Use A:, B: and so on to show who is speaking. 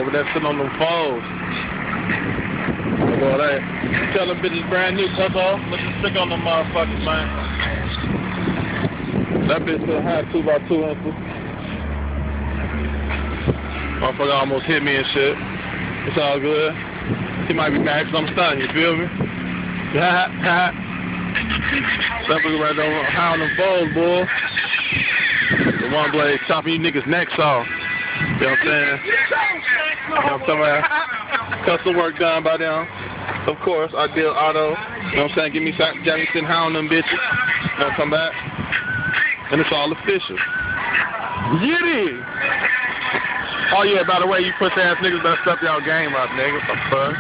A: over there sitting on them foes. Boy, they tell them bitches brand new, that's all. Looking sick on them motherfuckers, man. That bitch still had 2x2 inches. Motherfucker almost hit me and shit. It's all good. He might be mad because I'm stunning, you feel me? That nigga right there hound them foes, boy. The one blade chopping you niggas' necks off. You know what I'm saying? You know what I'm talking about? Custom work done by them. Of course, I deal auto. You know what I'm saying? Give me Jackson hound them bitches. You know what I'm talking about? And it's all official. Get it! Oh yeah, by the way, you pussy ass niggas better step y'all game up, nigga. What the fuck?